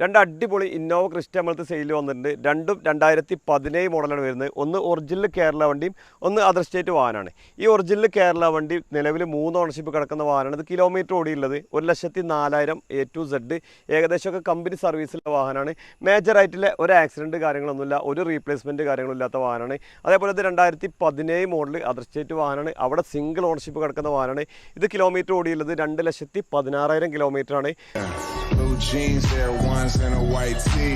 രണ്ട് അടിപൊളി Innova Crysta നമ്മളത്തെ sale വന്നിട്ടുണ്ട്. രണ്ടും 2017 മോഡലാണ് വരുന്നത്. ഒന്ന് ഒറിജിനൽ കേരള വണ്ടിയും ഒന്ന് അതർ സ്റ്റേറ്റ് വാഹനമാണ്. ഈ ഒറിജിനൽ കേരള വണ്ടി നിലവിൽ 3 ഓണർഷിപ്പ് കിടക്കുന്ന വാഹനമാണ്. ഇത് കിലോമീറ്റർ ഓടിയുള്ളത് 1,04,000 A to Z, ഏകദേശമൊക്കെ കമ്പനി സർവീസിലുള്ള വാഹനമാണ്. മേജറായിട്ടുള്ള ഒരു ആക്സിഡൻറ്റ് കാര്യങ്ങളൊന്നുമില്ല, ഒരു റീപ്ലേസ്മെൻറ്റ് കാര്യങ്ങളില്ലാത്ത വാഹനമാണ്. അതേപോലെ ഇത് 2017 മോഡൽ അതർ സ്റ്റേറ്റ് വാഹനമാണ്. അവിടെ സിംഗിൾ ഓണർഷിപ്പ് കിടക്കുന്ന വാഹനമാണ്. ഇത് കിലോമീറ്റർ ഓടിയുള്ളത് 2,16,000 കിലോമീറ്ററാണ്. Blue jeans, Air Ones, and a white tee.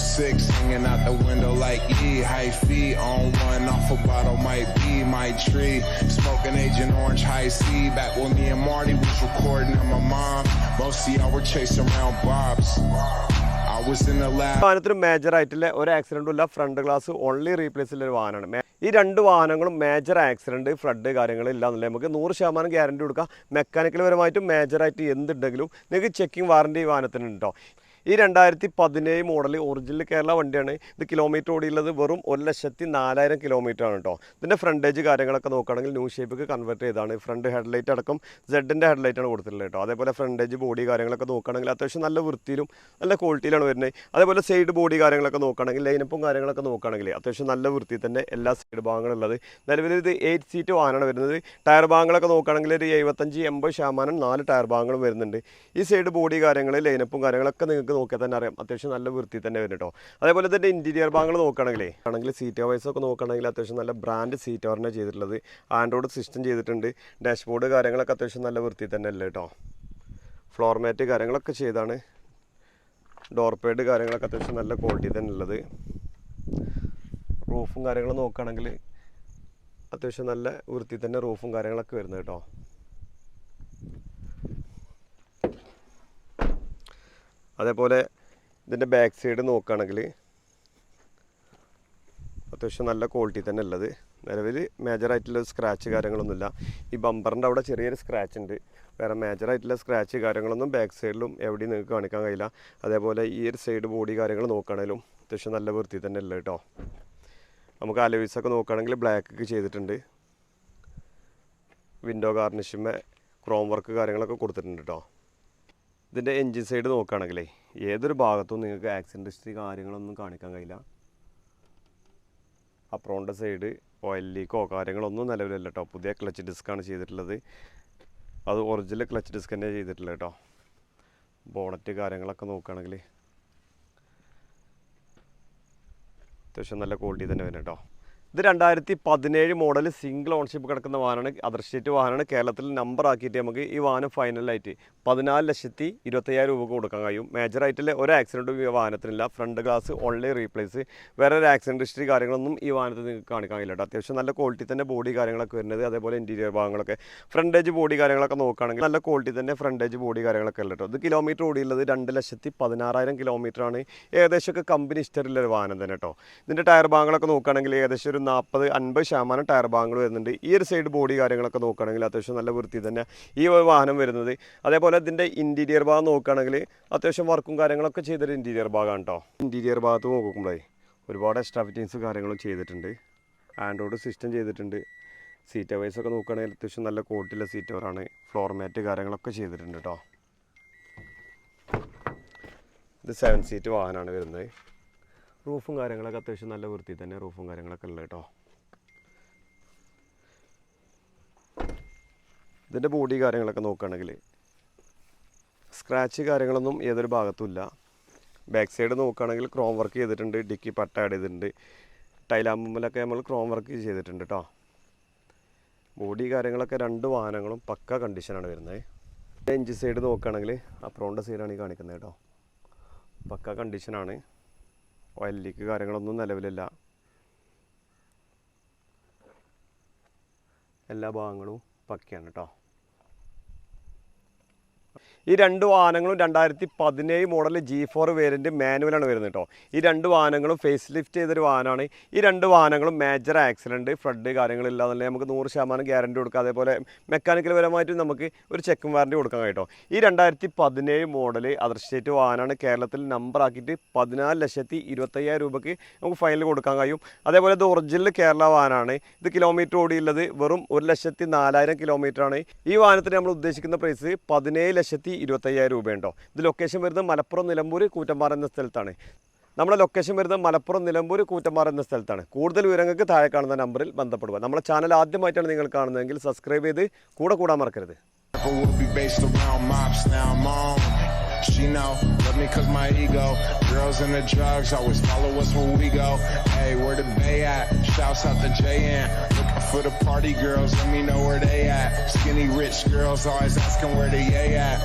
06 hanging out the window like E. High feet on one, off a bottle might be my tree. Smoking Agent Orange High C. Back when me and Marty was recording at my mom. Most of y'all were chasing around Bob's. I was in the lab. വാഹനത്തിന് major ആയിട്ടുള്ള ഒരു ആക്സിഡൻറ്റും ഇല്ല. Front glass only റീപ്ലേസിലുള്ള ഒരു വാഹനമാണ്. ഈ രണ്ട് വാഹനങ്ങളും major accident flood കാര്യങ്ങളില്ല എന്നുള്ളത് നമുക്ക് 100% ഗ്യാരണ്ടി കൊടുക്കാം. മെക്കാനിക്കൽ പരമായിട്ടും മേജറായിട്ട് എന്തുണ്ടെങ്കിലും നിങ്ങൾക്ക് ചെക്കിംഗ് വാറണ്ടി വാഹനത്തിന് ഉണ്ടോ. ഈ 2017 മോഡൽ ഒറിജിനൽ കേരള വണ്ടിയാണ്. ഇത് കിലോമീറ്റർ ഓടിയുള്ളത് വെറും 1,04,000 കിലോമീറ്ററാണ് കേട്ടോ. ഇതിൻ്റെ ഫ്രണ്ടേജ് കാര്യങ്ങളൊക്കെ നോക്കുകയാണെങ്കിൽ ന്യൂ ഷേപ്പിക്ക് കൺവേർട്ട് ചെയ്താണ്. ഫ്രണ്ട് ഹെഡ്ലൈറ്റ് അടക്കം സെഡിൻ്റെ ഹെഡ്ലൈറ്റാണ് കൊടുത്തിട്ടുള്ളത് കേട്ടോ. അതേപോലെ ഫ്രണ്ടേജ് ബോഡി കാര്യങ്ങളൊക്കെ നോക്കുകയാണെങ്കിൽ അത്യാവശ്യം നല്ല വൃത്തിയിലും നല്ല ക്വാളിറ്റിയിലാണ് വരുന്നത്. അതേപോലെ സൈഡ് ബോഡി കാര്യങ്ങളൊക്കെ നോക്കുകയാണെങ്കിൽ ലൈനപ്പും കാര്യങ്ങളൊക്കെ നോക്കുകയാണെങ്കിൽ അത്യാവശ്യം നല്ല വൃത്തി തന്നെ എല്ലാ സൈഡ് ഭാഗങ്ങളുള്ളത്. നിലവിൽ ഇത് 8 സീറ്റ് വാഹനമാണ് വരുന്നത്. ടയർ ഭാഗങ്ങളൊക്കെ നോക്കുകയാണെങ്കിൽ ഒരു 75-80% 4 ടയർ ഭാഗങ്ങളും വരുന്നുണ്ട്. ഈ സൈഡ് ബോഡി കാര്യങ്ങൾ ലൈനപ്പും കാര്യങ്ങളൊക്കെ നിങ്ങൾക്ക് നോക്കിയാൽ തന്നെ അറിയാം അത്യാവശ്യം നല്ല വൃത്തി തന്നെ വരും കേട്ടോ. അതേപോലെ തന്നെ ഇൻറ്റീരിയർ ഭാഗങ്ങൾ നോക്കുകയാണെങ്കിൽ സീറ്റ് കവേഴ്സൊക്കെ നോക്കുകയാണെങ്കിൽ അത്യാവശ്യം നല്ല ബ്രാൻഡ് സീറ്റ് കവറിനാണ് ചെയ്തിട്ടുള്ളത്. ആൻഡ്രോയിഡ് സിസ്റ്റം ചെയ്തിട്ടുണ്ട്. ഡാഷ്ബോർഡ് കാര്യങ്ങളൊക്കെ അത്യാവശ്യം നല്ല വൃത്തി തന്നെ അല്ലേ കേട്ടോ. ഫ്ലോർ മാറ്റ് കാര്യങ്ങളൊക്കെ ചെയ്താണ്. ഡോർ പേഡ് കാര്യങ്ങളൊക്കെ അത്യാവശ്യം നല്ല ക്വാളിറ്റി തന്നെ ഉള്ളത്. റൂഫും കാര്യങ്ങളും നോക്കുകയാണെങ്കിൽ അത്യാവശ്യം നല്ല വൃത്തി തന്നെ റൂഫും കാര്യങ്ങളൊക്കെ വരുന്നത് കേട്ടോ. അതേപോലെ ഇതിൻ്റെ ബാക്ക് സൈഡ് നോക്കുകയാണെങ്കിൽ അത്യാവശ്യം നല്ല ക്വാളിറ്റി തന്നെ ഉള്ളത്. നിലവിൽ മേജറായിട്ടുള്ള സ്ക്രാച്ച് കാര്യങ്ങളൊന്നുമില്ല. ഈ ബമ്പറിൻ്റെ അവിടെ ചെറിയൊരു സ്ക്രാച്ച് ഉണ്ട്. വേറെ മേജറായിട്ടുള്ള സ്ക്രാച്ച് കാര്യങ്ങളൊന്നും ബാക്ക് സൈഡിലും എവിടെയും നിങ്ങൾക്ക് കാണിക്കാൻ കഴിയില്ല. അതേപോലെ ഈ ഒരു സൈഡ് ബോഡി കാര്യങ്ങൾ നോക്കുകയാണെങ്കിലും അത്യാവശ്യം നല്ല വൃത്തി തന്നെ ഉള്ളത് കേട്ടോ. നമുക്ക് അലോയ്സൊക്കെ നോക്കുകയാണെങ്കിൽ ബ്ലാക്ക് ചെയ്തിട്ടുണ്ട്. വിൻഡോ ഗാർണിഷുമേ ക്രോം വർക്ക് കാര്യങ്ങളൊക്കെ കൊടുത്തിട്ടുണ്ട് കേട്ടോ. ഇതിൻ്റെ എൻജിൻ സൈഡ് നോക്കുകയാണെങ്കിലേ ഏതൊരു ഭാഗത്തും നിങ്ങൾക്ക് ആക്സിഡൻറ്റ് ഹിസ്റ്ററി കാര്യങ്ങളൊന്നും കാണിക്കാൻ കഴിയില്ല. അപ്രോണിൻ്റെ സൈഡ് ഓയിൽ ലീക്കോ കാര്യങ്ങളൊന്നും നിലവിലില്ല കേട്ടോ. പുതിയ ക്ലച്ച് ഡിസ്ക്കാണ് ചെയ്തിട്ടുള്ളത്. അത് ഒറിജിനൽ ക്ലച്ച് ഡിസ്ക് തന്നെ ചെയ്തിട്ടുള്ളത് കേട്ടോ. ബോണറ്റ് കാര്യങ്ങളൊക്കെ നോക്കുകയാണെങ്കിൽ അത്യാവശ്യം നല്ല ക്വാളിറ്റി തന്നെ വരും കേട്ടോ. ഇത് 2017 മോഡൽ സിംഗിൾ ഓൺഷിപ്പ് കിടക്കുന്ന വാഹനമാണ്. അതർ സ്റ്റേറ്റ് വാഹനമാണ്. കേരളത്തിൽ നമ്പർ ആക്കിയിട്ട് നമുക്ക് ഈ വാഹനം ഫൈനലായിട്ട് 14,25,000 രൂപ കൊടുക്കാൻ കഴിയും. മേജറായിട്ടുള്ള ഒരു ആക്സിഡൻറ്റും ഈ വാഹനത്തിനില്ല. Front glass only replace. വേറെ ഒരു ആക്സിഡൻറ്റ് ഹിസ്റ്ററി കാര്യങ്ങളൊന്നും ഈ വാഹനത്തിൽ നിങ്ങൾക്ക് കാണിക്കാൻ കഴിയില്ല കേട്ടോ. അത്യാവശ്യം നല്ല ക്വാളിറ്റി തന്നെ ബോഡി കാര്യങ്ങളൊക്കെ വരുന്നത്. അതേപോലെ ഇൻറ്റീരിയർ ഭാഗങ്ങളൊക്കെ ഫ്രണ്ടേജ് ബോഡി കാര്യങ്ങളൊക്കെ നോക്കുകയാണെങ്കിൽ നല്ല ക്വാളിറ്റി തന്നെ ഫ്രണ്ടേജ് ബോഡി കാര്യങ്ങളൊക്കെ ഉള്ളത് കേട്ടോ. ഇത് കിലോമീറ്റർ ഓടിയുള്ളത് 2,16,000 കിലോമീറ്ററാണ്. ഏകദേശമൊക്കെ കമ്പനി ഹിസ്റ്ററിയുള്ള ഒരു വാഹനം തന്നെ കേട്ടോ. ഇതിൻ്റെ ടയർ ഭാഗങ്ങളൊക്കെ നോക്കുകയാണെങ്കിൽ ഏകദേശം ഒരു 40-50% ടയർ ഭാഗങ്ങൾ വരുന്നുണ്ട്. ഈ ഒരു സൈഡ് ബോഡി കാര്യങ്ങളൊക്കെ നോക്കുകയാണെങ്കിൽ അത്യാവശ്യം നല്ല വൃത്തി തന്നെ ഈ വാഹനം വരുന്നത്. അതേപോലെ ഇതിൻ്റെ ഇൻറ്റീരിയർ ഭാഗം നോക്കുകയാണെങ്കിൽ അത്യാവശ്യം വർക്കും കാര്യങ്ങളൊക്കെ ചെയ്തൊരു ഇൻറ്റീരിയർ ഭാഗമാണ് കേട്ടോ. ഇൻറ്റീരിയർ ഭാഗത്ത് നോക്കുമ്പോഴേ ഒരുപാട് എക്സ്ട്രാ ഫിറ്റിങ്സ് കാര്യങ്ങളും ചെയ്തിട്ടുണ്ട്. ആൻഡ്രോയിഡ് സിസ്റ്റം ചെയ്തിട്ടുണ്ട്. സീറ്റ് കവേഴ്സൊക്കെ നോക്കുകയാണെങ്കിൽ അത്യാവശ്യം നല്ല ക്വാളിറ്റിയുള്ള സീറ്റ് കവറാണ്. ഫ്ലോർ മാറ്റ് കാര്യങ്ങളൊക്കെ ചെയ്തിട്ടുണ്ട് കേട്ടോ. ഇത് 7 സീറ്റ് വാഹനമാണ് വരുന്നത്. റൂഫും കാര്യങ്ങളൊക്കെ അത്യാവശ്യം നല്ല വൃത്തി തന്നെ റൂഫും കാര്യങ്ങളൊക്കെ ഉള്ളത് കേട്ടോ. ഇതിൻ്റെ ബോഡി കാര്യങ്ങളൊക്കെ നോക്കുകയാണെങ്കിൽ സ്ക്രാച്ച് കാര്യങ്ങളൊന്നും ഏതൊരു ഭാഗത്തും ഇല്ല. ബാക്ക് സൈഡ് നോക്കുകയാണെങ്കിൽ ക്രോം വർക്ക് ചെയ്തിട്ടുണ്ട്. ഡിക്കി പട്ട ആഡ് ചെയ്തിട്ടുണ്ട്. ടൈലാമ്പുമ്പിലൊക്കെ നമ്മൾ ക്രോം വർക്ക് ചെയ്തിട്ടുണ്ട് കേട്ടോ. ബോഡി കാര്യങ്ങളൊക്കെ രണ്ട് വാഹനങ്ങളും പക്ക കണ്ടീഷനാണ് വരുന്നത്. എൻജിൻ സൈഡ് നോക്കുകയാണെങ്കിൽ അപ്രോണിൻ്റെ സൈഡാണ് ഈ കാണിക്കുന്നത് കേട്ടോ. പക്ക കണ്ടീഷനാണ്. ഓയിൽ ലീക്ക് കാര്യങ്ങളൊന്നും നിലവിലില്ല. എല്ലാ ഭാഗങ്ങളും പക്കയാണ് കേട്ടോ. ഈ രണ്ട് വാഹനങ്ങളും 2017 മോഡൽ G4 വേരിയൻറ്റ് മാനുവലാണ് വരുന്നത് കേട്ടോ. ഈ രണ്ട് വാഹനങ്ങളും ഫേസ് ലിഫ്റ്റ് ചെയ്തൊരു വാഹനമാണ്. ഈ രണ്ട് വാഹനങ്ങളും മേജർ ആക്സിഡൻറ്റ് ഫ്ലഡ് കാര്യങ്ങളില്ല എന്നുണ്ടെങ്കിൽ നമുക്ക് 100% ഗ്യാരണ്ടി കൊടുക്കാം. അതേപോലെ മെക്കാനിക്കൽ പരമായിട്ട് നമുക്ക് ഒരു ചെക്കും വാറണ്ടി കൊടുക്കാൻ കേട്ടോ. ഈ 2017 മോഡൽ അതർ സ്റ്റേറ്റ് വാഹനമാണ്. കേരളത്തിൽ നമ്പർ ആക്കിയിട്ട് 14,25,000 രൂപയ്ക്ക് നമുക്ക് ഫൈനൽ കൊടുക്കാൻ കഴിയും. അതേപോലെ ഇത് ഒറിജിനൽ കേരള വാഹനമാണ്. ഇത് കിലോമീറ്റർ ഓടിയുള്ളത് വെറും 1,04,000 കിലോമീറ്ററാണ്. ഈ വാഹനത്തിന് നമ്മൾ ഉദ്ദേശിക്കുന്ന പ്രൈസ് 17,00,000 1,25,000 രൂപയുണ്ടോ. ഇത് ലൊക്കേഷൻ വരുന്നത് മലപ്പുറം നിലമ്പൂർ കൂറ്റമ്പാറ എന്ന സ്ഥലത്താണ്. നമ്മുടെ ലൊക്കേഷൻ വരുന്നത് മലപ്പുറം നിലമ്പൂർ കൂറ്റമ്പാറ എന്ന സ്ഥലത്താണ്. കൂടുതൽ വിവരങ്ങൾക്ക് താഴെ കാണുന്ന നമ്പറിൽ ബന്ധപ്പെടുക. നമ്മുടെ ചാനൽ ആദ്യമായിട്ടാണ് നിങ്ങൾ കാണുന്നതെങ്കിൽ സബ്സ്ക്രൈബ് ചെയ്ത് കൂടാൻ മറക്കരുത്. Will be based around mops, now I'm on. She know, love me cause my ego. Girls and the drugs always follow us where we go. Hey, where the bay at? Shouts out to JN. Looking for the party girls, let me know where they at. Skinny rich girls always asking where they at.